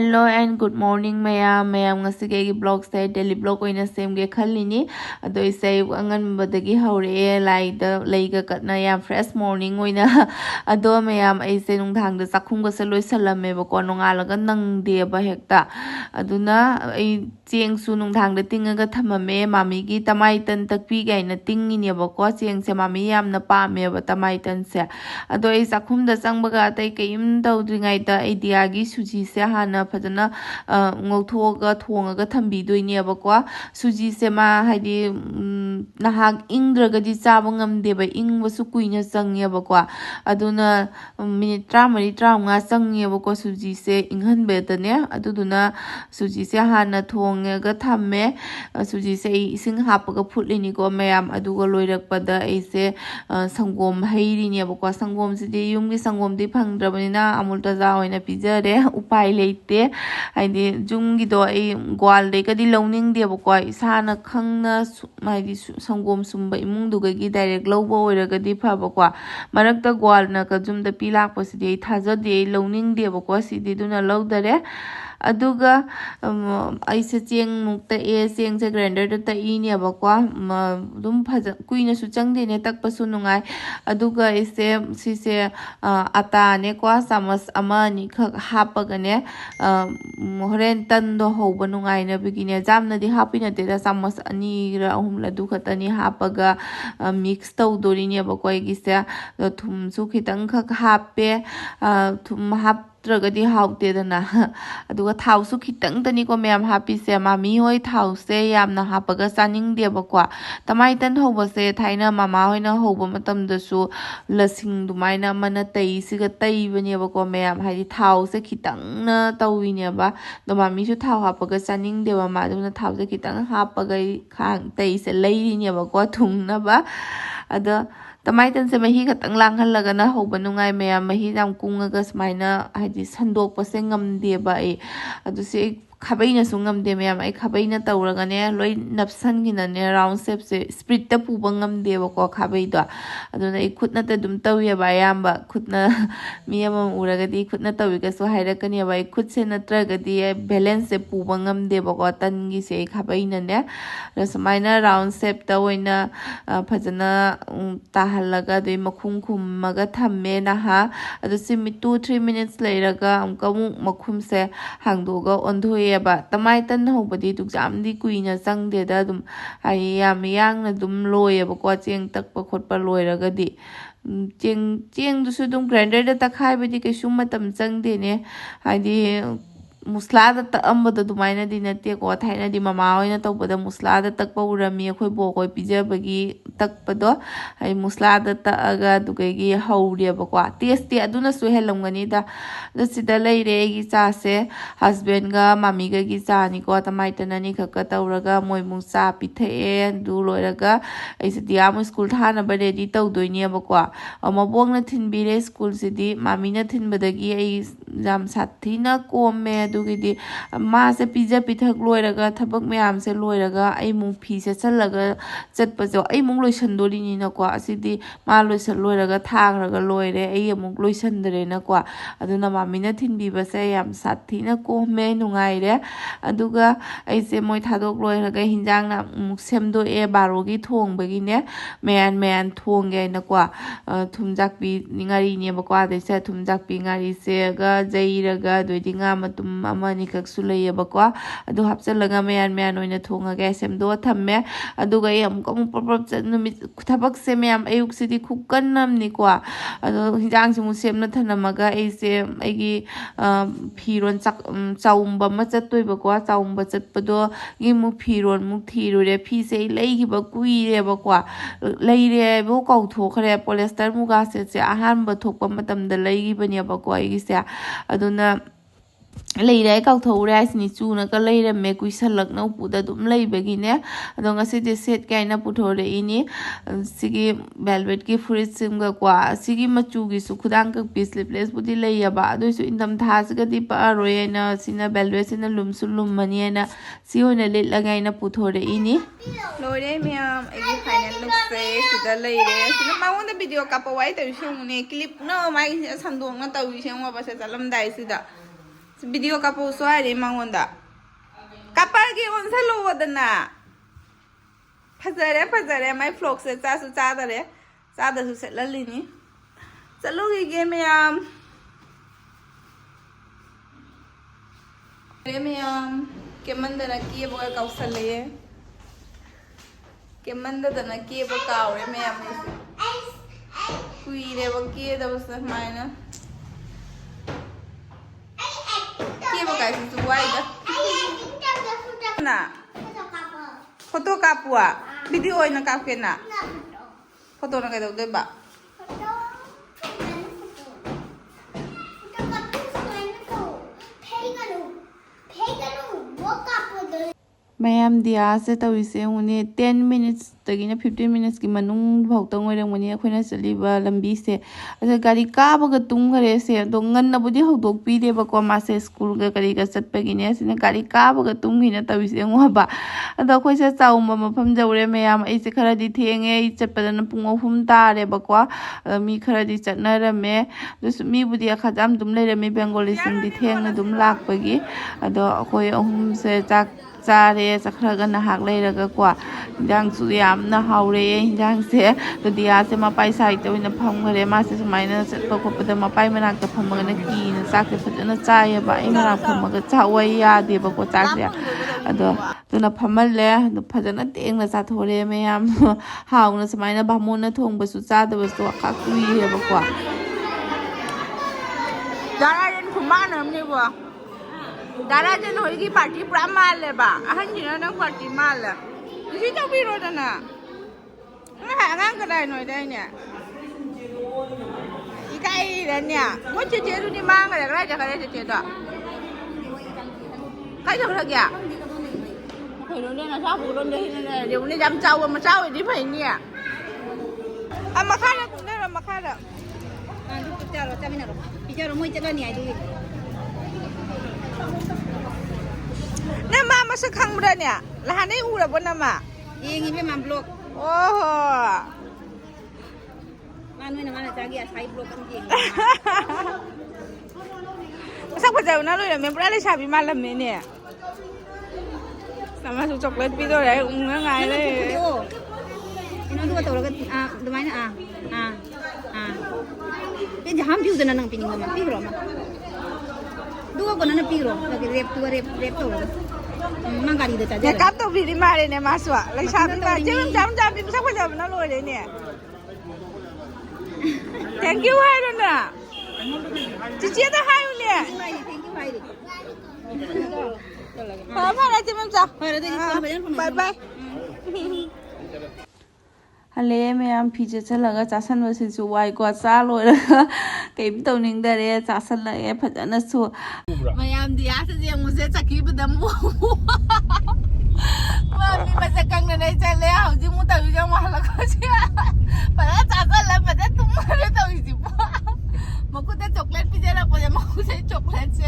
Hello and good morning mayam ngasi ke blog say daily blog oina same ge khalini ado isai angan badagi haure lai da leiga katna yam fresh morning oina ado mayam aise nungthang da sakhum ga se loi salame ba ko nongalaga nang de ba hekta aduna ai cheng su nungthang da tinga ga thamame mami gi tamai tan takpi ga ina tingi ne ba ko cheng se mami yam na pa me ba tamai tan se ado ai sakhum da sang ba ga tai ke im dau dringai da idea gi suji se hana fadana ngolthoga thongaga thambidoineba ko suji se ma haidi nahak ingdraga di chaba ngamde ba ingbasu kuina changyeba ko aduna minute 30 35 changyeba ko suji se inghanbe dane aduduna suji se hana thongaga thamme suji se ising hapaga phutlini ko mayam aduga loirakpada aise sangom heiri neba ko sangom sidi yumgi sangom di phangdrabanina amul taza oina pijare upai leite haidi jungi do ai gwal de kadi lowning de ko isana khangna haidi sangom sumba imung duga gi direct lowbo oiraga di phaba ko marakta gwal na ka jumda pilak pasidi thaja de lowning de ko sidi duna lowdare aduga aise cheng mukta cheng se grinder ta ini abakwa dum phaja kuina su changde ne takpa su nungai aduga ise sise ata ne kwa samas ama ni khak hapaga ne horen tan do hoba nungai na bigine jamna di hapina te da samas ani ra ahum la du khatani hapaga mix tawdori ne bakwa gise thum su khitang khak hape thum hap tragadi haute dana aduga thau su khitang tani ko mem happy se mami hoi thau se yamna hapaga saning de bakwa tamai tan hoba se thaina mama hoina hoba matam da su lasing dumaina mana tai siga tai bane bakwa mem haidi thau se khitang na tawi ne ba do mami su thau hapaga saning de ba ma duna thau se khitang hapaga khang tai se leiri ne bakwa thung na ba ada tamai tan se mahi khatang lang halaga na hoba nungai mayam mahi jam kungaga smaina haidi sandok pa se ngamde ba e adu se khabaina su ngamde mayam ai khabaina tawraga ne loi napsan gina ne round shape se split ta puba ngamde ba ko khabai do aduna ai khutna ta dum tawi ba yamba khutna miyam uraga di khutna tawi ga su haira kani ba ai khut se natraga di balance se puba ngamde ba ko tan gi se khabaina ne rasmaina round shape ta oina phajana ta halaga doi makhum khummaga thamme na ha adu simi 2-3 minutes leiraga amka mu makhum se hangdoga ondhoye ba tamai tan hobadi dukjam di kuina changde da dum ai yam yang na dum loye ba ko cheng takpa khotpa loiraga di cheng du su dum grinder da takhai ba di ke sum matam changde ne haidi musla da amba da dumaina di nate ko thaina di mama oina tawbada musla da takpa urami khoi bo koi pijabagi takpa do ai musla da ta aga dugagi hauri ba kwa taste aduna su helongani da sida leire gi cha se husband ga mami ga gi cha ni ko tamai tanani khaka tawraga moi mu cha pithe du loiraga ai se dia mo school thana ba ready tawdoini ba kwa ama bong na thinbire school sidi mami na thinbadagi ai jam sathina kome dugidi ma se pizza pithak loiraga thabak myam se loiraga ai mung phi se challaga chatpa jo ai mung loisandori ni na kwa asidi ma loisal loiraga thangraga loire ai amung loisandre na kwa aduna mamina thinbi ba se yam sathina ko me nungaire aduga ai se moi thadok loiraga hinjang na semdo e barogi thongbagi ne man thongge na kwa thumjak bi ningari ne ba kwa de se thumjak bi ngari se ga jairaga doidi nga matum amani kak sulay ba kwa adu hapchalaga man oina thongaga semdo thamme aduga yam kom prop numit thabak se myam ayuk sidi khukannam ni kwa adu hinjang simu semna thanamaga aise aigi phiron chak chaumba ma chatoi ba kwa chaumba chatpado gi mu phiron mu thirure phi se leigi ba kuire ba kwa leire bo kau thokre polyester muga se ahan ba thokpa matam da leigi bani ba kwa igi se aduna leire kau thore asini chuna ka leire me kuisalak na upuda dum leibagine adonga sidi set kaina puthore ini sigi velvet ki furit simga kwa sigi machu gi su khudang ka sleeveless budi leiya ba adu su indam thas ga di pa royena sina velvet sina lumsulum maniena si hona le lagaina puthore ini loire myam egi final look se sida leire sina maunda video kapawai ta shung ne clip no mai sandong na tawi shang wa ba se talam dai sida video ꯀꯥꯞꯄꯣꯁꯨ ꯍꯥꯏꯔꯦ ꯃꯉꯣꯟꯗ ꯀꯥꯞꯄꯒꯦ ꯑꯣꯟꯁꯜꯂꯨꯗꯅ ꯐꯖꯔꯦ ꯃꯥꯏ ꯐ꯭ꯂꯣꯛꯁꯦ ꯆꯥꯁꯨ ꯆꯥꯗꯔꯦ ꯆꯥꯗꯁꯨ ꯁꯦꯠꯍꯜꯂꯤꯅꯤ ꯆꯠꯂꯨꯈꯤꯒꯦ ꯃꯌꯥꯝ ꯀꯦꯃꯟꯗꯅ ꯀꯦꯕꯒ ꯀꯥꯎꯁꯜꯂꯛꯑꯦ ꯀꯦꯃꯟꯗꯗꯅ ꯀꯦꯕ ꯀꯥꯎꯔꯦ ꯃꯌꯥꯝ ꯀꯨꯏꯔꯦꯕ ꯀꯦꯗꯕꯁꯦ ꯁꯨꯃꯥꯏꯅ ꯀꯦꯕ ꯀꯥꯏꯁꯤꯁꯨ ꯋꯥꯏꯗ ꯐꯣꯇꯣ ꯀꯥꯞꯄꯨआ ꯚꯤꯗꯤꯑꯣ ꯑꯣꯏꯅ ꯀꯥꯞꯀꯦꯅ ꯐꯣꯇꯣꯅ ꯀꯩꯗꯧꯗꯣꯏꯕ ꯃꯌꯥꯝ ꯗꯤꯌꯥꯁꯦ ꯇꯧꯔꯤꯁꯦ ꯌꯦꯡꯉꯨꯅꯦ 10 minutes ꯇꯒꯤꯅ 15 minutes ꯃꯅꯨꯡ ꯐꯥꯎꯇꯪ ꯑꯣꯏꯔꯝꯒꯅꯤ ꯑꯩꯈꯣꯏꯅ ꯆꯠꯂꯤꯕ ꯂꯝꯕꯤꯁꯦ ꯑꯗ ꯒꯥꯔꯤ ꯀꯥꯕꯒ ꯇꯨꯝꯈꯔꯦꯁꯦ ꯑꯗꯣ ꯉꯟꯅꯕꯨꯗꯤ ꯍꯧꯗꯣꯛꯄꯤꯗꯦꯕꯀꯣ ꯃꯥꯁꯦ ꯁ꯭ꯀꯨꯜꯒ ꯀꯔꯤꯒ ꯆꯠꯄꯒꯤꯅꯦ ꯑꯁꯤꯅ ꯒꯥꯔꯤ ꯀꯥꯕꯒ ꯇꯨꯝꯈꯤꯅ ꯇꯧꯔꯤꯁꯦ ꯌꯦꯡꯉꯣꯕ ꯑꯗꯣ ꯑꯩꯈꯣꯏꯁꯦ ꯆꯥꯎꯝꯕ ꯃꯐꯝ ꯌꯧꯔꯦ ꯃꯌꯥꯝ ꯑꯩꯁꯦ ꯈꯔꯗꯤ ꯊꯦꯡꯉꯦ ꯑꯩ ꯆꯠꯄꯗꯅ ꯄꯨꯡ 3 ꯇꯥꯔꯦꯕꯀꯣ ꯑꯗꯣ ꯃꯤ ꯈꯔꯗꯤ ꯆꯠꯅꯔꯝꯃꯦ ꯑꯗꯨꯁꯨ ꯃꯤꯕꯨꯗꯤ ꯈꯖꯥꯝ ꯑꯗꯨꯝ ꯂꯩꯔꯝꯃꯤ ꯕꯦꯡꯒꯣꯂꯤꯁꯤꯡꯗꯤ ꯊꯦꯡꯅ ꯑꯗꯨꯝ ꯂꯥꯛꯄꯒꯤ ꯑꯗꯣ ꯑꯩꯈꯣꯏ ꯑꯍꯨꯝꯁꯦ ꯆꯥꯛ ꯆꯥꯔꯦ ꯆꯠꯈ꯭ꯔꯒ ꯅꯍꯥꯛ ꯂꯩꯔꯒꯀꯣ ꯍꯤꯟꯖꯥꯡꯁꯨ ꯌꯥꯝꯅ ꯍꯥꯎꯔꯦ ꯍꯤꯟꯖꯥꯡꯁꯦ ꯑꯗꯣ ꯗꯤꯌꯥꯁꯦ ꯃꯄꯥꯏ ꯁꯥꯏꯗꯇ ꯑꯣꯏꯅ ꯐꯝꯈꯔꯦ ꯃꯥꯁꯦ ꯁꯨꯃꯥꯏꯅ ꯆꯠꯄ ꯈꯣꯠꯄꯗ ꯃꯄꯥꯏ ꯃꯅꯥꯛꯇ ꯐꯝꯃꯒꯅ ꯀꯤꯅ ꯆꯥꯛꯁꯦ ꯐꯖꯅ ꯆꯥꯏꯌꯦꯕ ꯑꯩ ꯃꯅꯥꯛ ꯐꯝꯃꯒ ꯆꯥꯛꯋꯥꯏ ꯌꯥꯗꯦꯕꯀꯣ ꯆꯥꯛꯁꯦ ꯑꯗꯣ ꯑꯗꯨꯅ ꯐꯝꯍꯜꯂꯦ ꯑꯗꯨ ꯐꯖꯅ ꯇꯦꯡꯅ ꯆꯥꯊꯣꯔꯦ ꯃꯌꯥꯝ ꯍꯥꯎꯅ ꯁꯨꯃꯥꯏꯅ ꯕꯥꯃꯣꯟꯅ ꯊꯣꯡꯕꯁꯨ ꯆꯥꯗꯕꯁꯨ ꯀꯨꯏꯔꯦꯕꯀꯣ ꯗꯥꯔꯥꯖꯟ ꯈꯨꯃꯥꯟꯅꯝꯅꯦꯕꯣ ꯗꯥꯔꯥꯖꯟ ꯍꯣꯏꯒꯤ ꯄꯥꯔꯇꯤ ꯄꯨꯔꯥ ꯃꯥꯜꯂꯦꯕ ꯑꯍꯟꯁꯤꯅ ꯅꯪ ꯄꯥꯔꯇꯤ ꯃꯥꯜꯂꯦ ꯁꯤ ꯇꯧꯕꯤꯔꯣꯗꯅ ꯑꯉꯥꯡ ꯀꯗꯥꯏ ꯅꯣꯏꯗꯥꯏꯅꯦ ꯏꯀꯥꯏꯔꯅꯦ ꯃꯣꯏ ꯆꯦꯆꯦꯗꯨꯗꯤ ꯃꯥꯡꯈ꯭ꯔꯦ ꯀꯗꯥꯏ ꯆꯠꯈ꯭ꯔꯦ ꯆꯦꯆꯦꯗꯣ ꯀꯥꯏ ꯆꯠꯈ꯭ꯔꯒꯦ ꯑꯩꯈꯣꯏꯔꯣꯝꯗ ꯅꯁꯥ ꯄꯨꯔꯣꯝꯗ ꯍꯤꯡꯅ ꯂꯩꯔꯗꯤ ꯌꯥꯝ ꯆꯥꯎꯕ ꯃꯆꯥ ꯑꯣꯏꯗꯤ ꯐꯩꯅꯤ ꯃꯈꯥꯗ ꯀꯨꯝꯊꯔꯣ ꯃꯈꯥꯗ ꯆꯠꯂꯣ ꯆꯠꯃꯤꯟꯅꯔꯣ ꯄꯤꯖꯔꯣ ꯃꯣꯏ ꯆꯠꯂꯅꯤ ꯍꯥꯏꯗꯨꯒꯤ ꯅꯪ ꯃꯥ ꯃꯁꯛ ꯈꯪꯕ꯭ꯔꯥꯅꯦ ꯅꯍꯥꯟꯗꯩ ꯎꯔꯕꯣ ꯅꯃ ꯌꯦꯡꯉꯤꯕꯦ ꯃꯥ ꯕ꯭ꯂꯣꯛ ꯑꯣꯍꯣ ꯃꯥ ꯅꯣꯏꯅ ꯃꯥꯅ ꯆꯥꯒꯤ ꯑꯁꯥꯏ ꯕ꯭ꯂꯣꯛ ꯑꯗꯨꯝ ꯌꯦꯡꯉꯤ ꯃꯁꯛ ꯐꯖꯕꯅ ꯂꯣꯏꯔꯝꯃꯦ ꯄꯨꯔꯥ ꯂꯩꯁꯥꯕꯤ ꯃꯥꯜꯂꯝꯃꯦꯅꯦ ꯁꯃꯁꯨ ꯆꯣꯀ꯭ꯂꯦꯠ ꯄꯤꯗꯣꯔꯦ ꯎꯪꯉ ꯉꯥꯏ ꯂꯩꯔꯦ ꯀꯩꯅꯣꯗꯨꯒ ꯇꯧꯔꯒ ꯑꯗꯨꯃꯥꯏꯅ ꯄꯦꯟꯁꯦ ꯍꯥꯝ ꯄꯤꯌꯨꯗꯅ ꯅꯪ ꯄꯤꯅꯤꯡꯕ ꯑꯃ ꯄꯤꯈ꯭ꯔꯣ ꯑꯃ ꯑꯗꯨꯒ ꯀꯣꯟꯅ ꯄꯤꯈ꯭ꯔꯣ ꯔꯦꯞꯇꯨꯒ ꯔꯦꯞ ꯇꯧꯔꯒ ꯅꯪ ꯒꯥꯔꯤꯗ ꯆꯥꯖꯔꯦ ꯃꯦꯀꯞ ꯇꯧꯕꯤꯔꯤ ꯃꯥꯜꯂꯦꯅꯦ ꯃꯥꯁꯨ ꯂꯩꯁꯥꯕꯤ ꯆꯦꯝ ꯃꯁꯛ ꯐꯖꯕꯅ ꯂꯣꯏꯔꯦꯅꯦ ꯊꯦꯡꯛ ꯌꯨ ꯍꯥꯏꯔꯣꯅ ꯆꯤꯆꯦꯗ ꯍꯥꯏꯌꯨꯅꯦ ꯐꯔꯦ ꯆꯦꯝꯆꯥ ꯕꯥꯏ ꯕꯥꯏ ꯍꯜꯂꯛꯑꯦ ꯃꯌꯥꯝ ꯐꯤ ꯆꯦꯠꯁꯜꯂꯒ ꯆꯥꯁꯟꯕꯁꯤꯁꯨ ꯋꯥꯏꯀꯣ ꯆꯥ ꯂꯣꯏꯔꯒ ꯀꯩꯝ ꯇꯧꯅꯤꯡꯗꯔꯦ ꯆꯥꯁꯜꯂꯛꯑꯦ ꯐꯖꯅꯁꯨ ꯃꯌꯥꯝꯗꯤ ꯑꯥꯁ ꯌꯦꯡꯉꯨꯁꯦ ꯆꯠꯈꯤꯕꯗ ꯃꯤ ꯃꯁꯛ ꯈꯪꯗꯅ ꯆꯠꯂꯦ ꯍꯧꯖꯤꯛ ꯃꯨꯛ ꯇꯧꯔꯤꯁꯦ ꯑꯃꯨꯛ ꯍꯜꯂꯛꯄꯁꯦ ꯐꯖꯅ ꯆꯥꯁꯜꯂ ꯐꯖꯅ ꯇꯨꯝꯃꯒ ꯇꯧꯔꯤꯁꯤꯕꯣ ꯃꯈꯨꯠꯇ ꯆꯣꯀ꯭ꯂꯦꯠ ꯄꯤꯖꯔꯛꯄꯁꯦ ꯃꯈꯨꯠꯁꯦ ꯆꯣꯀ꯭ꯂꯦꯠꯁꯦ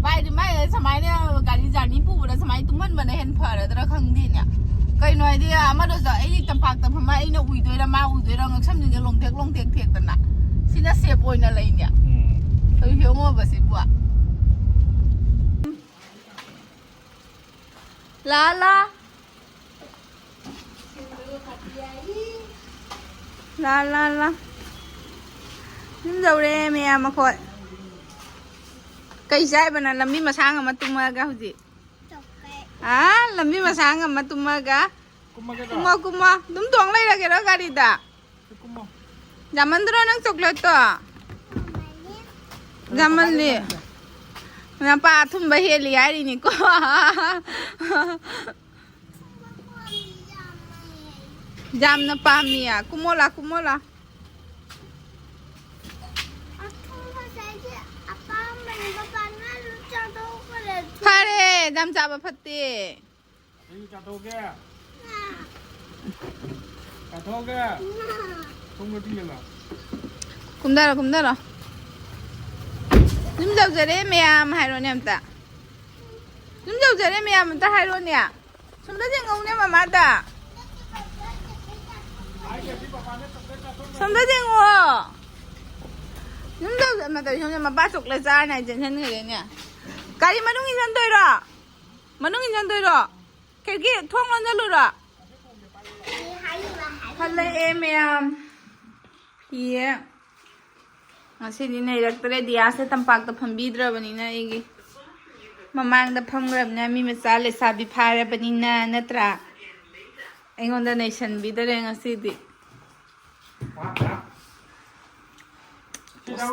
ꯃꯥꯏꯗꯤ ꯁꯨꯃꯥꯏꯅ ꯒꯥꯔꯤ ꯖꯔꯅꯤ ꯄꯨꯕꯗ ꯁꯨꯃꯥꯏꯅ ꯇꯨꯝꯍꯟꯕꯅ ꯍꯦꯟꯅ ꯐꯔꯗ꯭ꯔꯥ ꯈꯪꯗꯦꯅꯦ ꯀꯩꯅꯣ ꯍꯥꯏꯗꯤ ꯑꯃꯗꯁꯨ ꯑꯩ ꯇꯝꯄꯥꯛꯇ ꯐꯝꯃ ꯑꯩꯅ ꯎꯏꯗꯣꯏꯔꯥ ꯃꯥ ꯎꯏꯗꯣꯏꯔꯥ ꯉꯛꯁꯝꯁꯤꯡꯁꯦ ꯂꯣꯡꯊꯦꯛ ꯊꯦꯛꯇꯅ ꯁꯤꯅ ꯁꯦꯞ ꯑꯣꯏꯅ ꯂꯩꯅꯦ ꯌꯦꯡꯉꯣꯕꯁꯤꯕꯨ ꯂꯥ ꯌꯨꯝ ꯌꯧꯔꯦ ꯃꯌꯥꯝ ꯃꯈꯣꯏ ꯀꯩ ꯆꯥꯏꯕꯅ ꯂꯝꯕꯤ ꯃꯁꯥꯡ ꯑꯃ ꯇꯨꯝꯃꯒ ꯍꯧꯖꯤꯛ ꯂꯝꯕꯤ ꯃꯁꯥꯡ ꯑꯃ ꯇꯨꯝꯃꯒ ꯀꯨꯝꯃꯣ ꯑꯗꯨꯝ ꯇꯣꯡ ꯂꯩꯔꯒꯦꯔꯣ ꯒꯥꯔꯤꯗ ꯌꯥꯝꯃꯟꯗ꯭ꯔꯣ ꯅꯪ ꯆꯣꯀ꯭ꯂꯦꯠꯇꯣ ꯌꯥꯝꯃꯜꯂꯤ ꯅꯄꯥ ꯑꯊꯨꯝꯕ ꯍꯦꯜꯂꯤ ꯍꯥꯏꯔꯤꯅꯤꯀꯣ ꯌꯥꯝꯅ ꯄꯥꯝꯃꯤ ꯀꯨꯝꯃꯣꯂꯥ ꯐꯔꯦ ꯌꯥꯝ ꯆꯥꯕ ꯐꯠꯇꯦ ꯀꯨꯝꯊꯔꯣ ꯌꯨꯝ ꯌꯧꯖꯔꯦ ꯃꯌꯥꯝ ꯍꯥꯏꯔꯣꯅꯦ ꯑꯝꯇ ꯌꯨꯝ ꯌꯧꯖꯔꯦ ꯃꯌꯥꯝ ꯑꯝꯇ ꯍꯥꯏꯔꯣꯅꯦ ꯁꯣꯝꯗ ꯌꯦꯡꯉꯧꯅꯦ ꯃꯃꯥꯗ ꯁꯣꯝꯗ ꯌꯦꯡꯉꯣ ꯌꯨꯝ ꯌꯧꯖ ꯃꯄꯥ chocolate ꯆꯥꯔꯅ ꯆꯦꯟꯁꯤꯟꯈ꯭ꯔꯦꯅꯦ 가리 마둥이 잔도이라 마둥이 잔도이라 걔기 통만 잘루라 할래 매암 예 ngasi này được tới dia sẽ tầm bạc tập phẩm bì rồi bên này cái mà mang tập phẩm rồi nè mi mà lấy sabi phai rồi bên này nè tra anh còn đây nation bì tới ngasi đi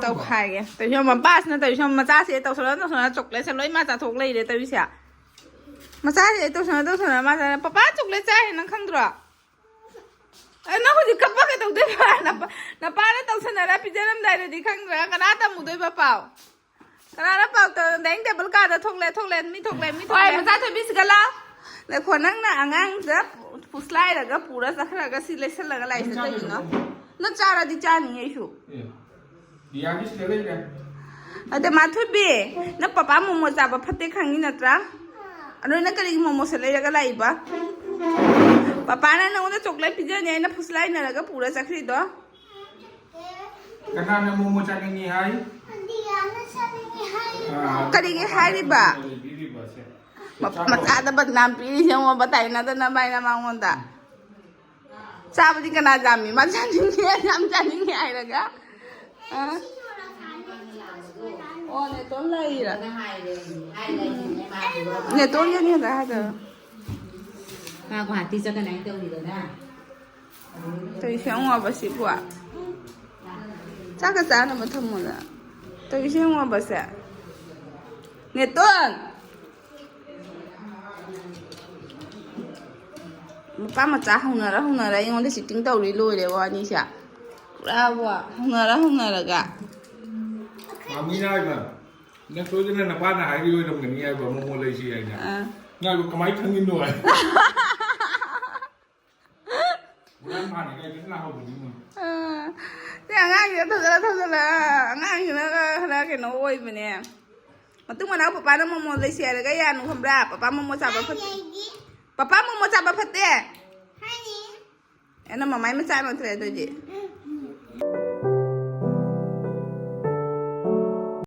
tàu khai cái tàu cho mà pass nè tàu cho mà cha sẽ tàu số nó chụp lấy sẽ lấy mà cha chụp lấy để tàu sẽ mà cha sẽ tàu số mà cha papa chụp lấy cha nó không được nó có gì cấp cái tàu đấy mà nó ba nó tàu số này bây giờ làm đại rồi đi không được cái đó tao mua đấy bà bảo cái đó bảo tao đánh để bớt cả tao thục lên mi thục lên mà cha thôi biết cái nào để khoan năng là ngang rất phụ slide là cái phụ đó sao cái xí lấy là cái này sẽ tới nó cha là đi cha nhỉ chú đi ăn cái gì đấyแต่มาทุบบีนับป้าป้าโมโมจับพัดเตะขังนี่นะจ๊ะอะไรนักการิโมโมเสร็จแล้วก็ไล่ปะป้านั่นน้องจะจกเลยพิจารณาเนี่ยพุสไลน์นั่นก็ปูระสักทีตัวกันนั่นโมโมจังงี้ไฮกันยังไฮดิบะมาจ้าแต่บัดน้ำปีนี่เชียวมาบัดไต่น่าจะน้ำใบน้ำมังวันตาทราบที่กันน่าจะมีมาจ้าจริงๆน้ำจ้าจริงๆไฮเลยก็โอ้เนี่ยต้นเลยล่ะเนี่ยต้นยังเนี่ยก็ให้เด้อมากว่าที่จะกันไหนเติมอยู่นะ对象我不习惯，这个咱那么他们的，对象我不是，你炖，爸妈炸红了，因为这是顶到里落的哇，你想，然后红了个。มามีได้ป่ะนักโทษจะนั่นนะป้าหายดีเลยทำกันยังไงแบบโมโมเลยเชียร์เนี่ยง่ายกว่ากระไม้ทั้งนิดหน่อยนั่นผ่านยังไงถึงเราเอาไปดิ้งมั้งเนี่ยง่ายอยู่เท่านั้นง่ายอยู่แล้วแกน้อยไปเนี่ยมันต้องมาเอาป้าน้ำโมโมเลยเชียร์เลยก็ยาหนูคำราป้าโมโมจับพัดป้าโมโมจับพัดเต้ให้นี่อันนั้นมาไม่จ่ายมาเท่าไหร่ตัวจี